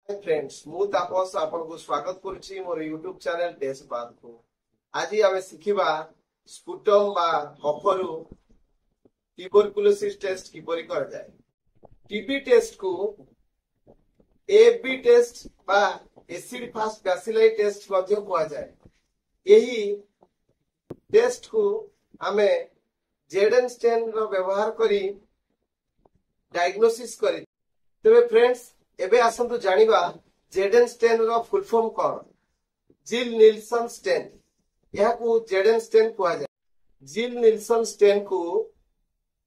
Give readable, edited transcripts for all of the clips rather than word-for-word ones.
Hi friends मु तापस आपनको स्वागत करुछि मोर YouTube channel test बात को। आज आमे सिखिबा स्पुटम बा कफरु ट्यूबरकुलोसिस टेस्ट किपरि कर जाय। टीबी टेस्ट को एबी टेस्ट बा एसिड फास्ट बैसिलाई टेस्ट मध्य कुआ जाय। एही टेस्ट को आमे जेडन स्टेन रो व्यवहार करी डायग्नोसिस करी। तबे फ्रेंड्स एबे आसंतु जानिबा जेडन स्टेन रो फुल फॉर्म कोन। जिल निल्सन स्टेन यह को जेडन स्टेन कुआ जाय। जिल निल्सन स्टेन को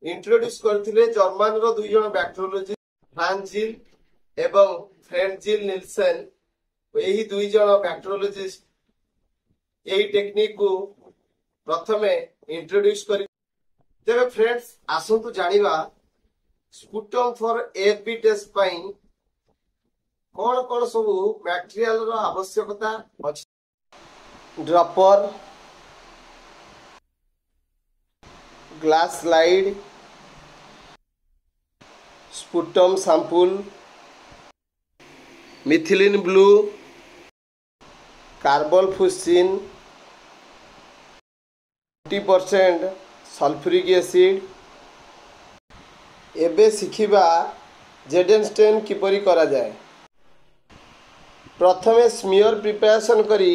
इंट्रोड्यूस करथिले जर्मन रो दुई जण बैक्टेरियोलॉजिस्ट फ्रांस जिल एवं फ्रेंड जिल निल्सन। एही दुई जण बैक्टेरियोलॉजिस्ट एही टेक्निक को प्रथमे इंट्रोड्यूस करी। तबे फ्रेंड्स आसंतु जानिबा स्पुटम फॉर एफबी टेस्ट पई कौन कौन सब मटेरियल रो आवश्यकता अछि। Dropper, glass slide, sputum sample, methylene blue, carbofuchsin, 20% sulphuric acid. एबे सिखिबा जेडन स्टेन किपरि करा जाए। प्रथमे स्मियर प्रिपरेशन करी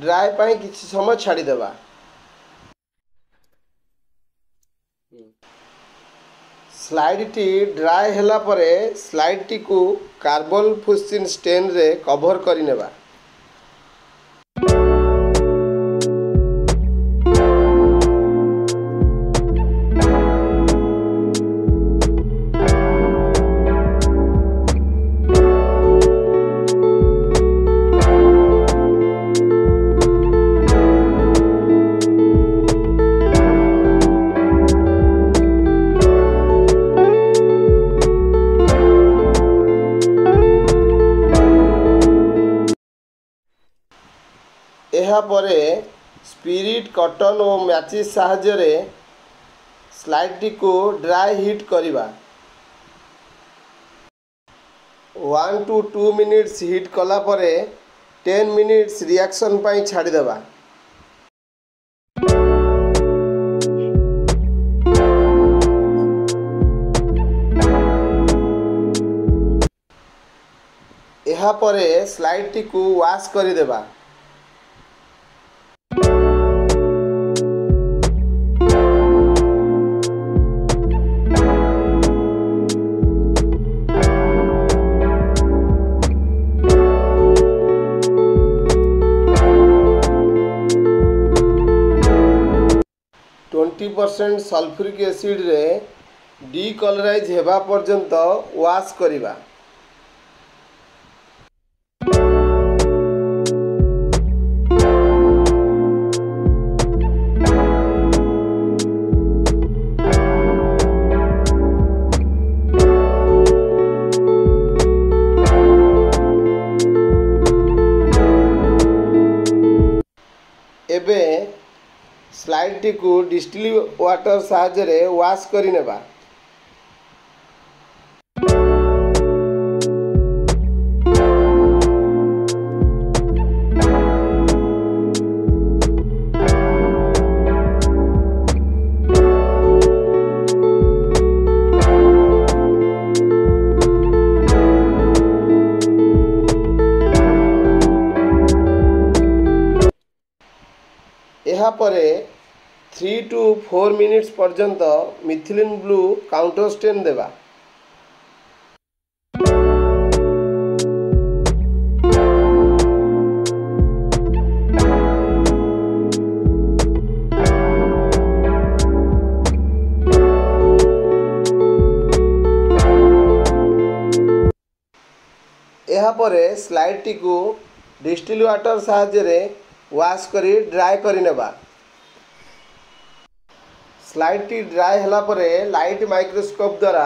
ड्राई पाई किछि समय छाड़ी देबा। स्लाइड टी ड्राई हैला परे स्लाइड टी को कार्बोफुसिन स्टेन रे कवर करी नेबा। एहा परे स्पिरिट कॉटन और मैचिस साहाय्य रे स्लाइड टी को ड्राई हीट करिबा। 1 to 2 मिनिट्स हीट कला परे 10 मिनिट्स रिएक्शन पाई छाड़ी देबा। एहा परे स्लाइड टी को वॉश करि देबा। % सल्फ्यूरिक एसिड रे डीकलराइज हेबा पर्यंत वॉश करिबा। एबे स्लाइड टी को डिस्टिल वाटर साहाय्य रे वॉश करि नेबा। एहा परे 3 to 4 मिनिट्स पर्यंत मिथिलिन ब्लू काउंटर स्टेन देबा। एहा परे स्लाइड टी को डिस्टिल वाटर साहाय्य रे वॉश करी ड्राई करी नेबा। स्लाइड टी ड्राई हैला परे लाइट माइक्रोस्कोप द्वारा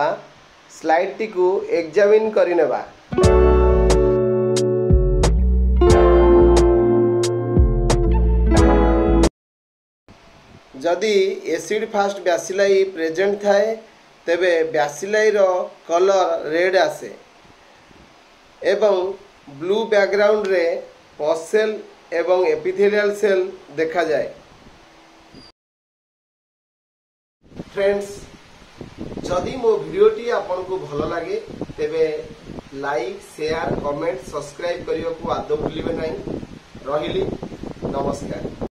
स्लाइड टी को एग्जामिन करी नेबा। जदि एसिड फास्ट बैसिलाई प्रेजेंट थाए तेबे बैसिलाई रो कलर रेड आसे एवं ब्लू बैकग्राउंड रे पस सेल एवं एपिथेलियल सेल देखा जाए। फ्रेंड्स, जदि मो भिडियोटी आपन को भल लगे तेबे लाइक शेयर कमेंट सब्सक्राइब करने को आदौ भूलिबे नहीं। रहिली, नमस्कार।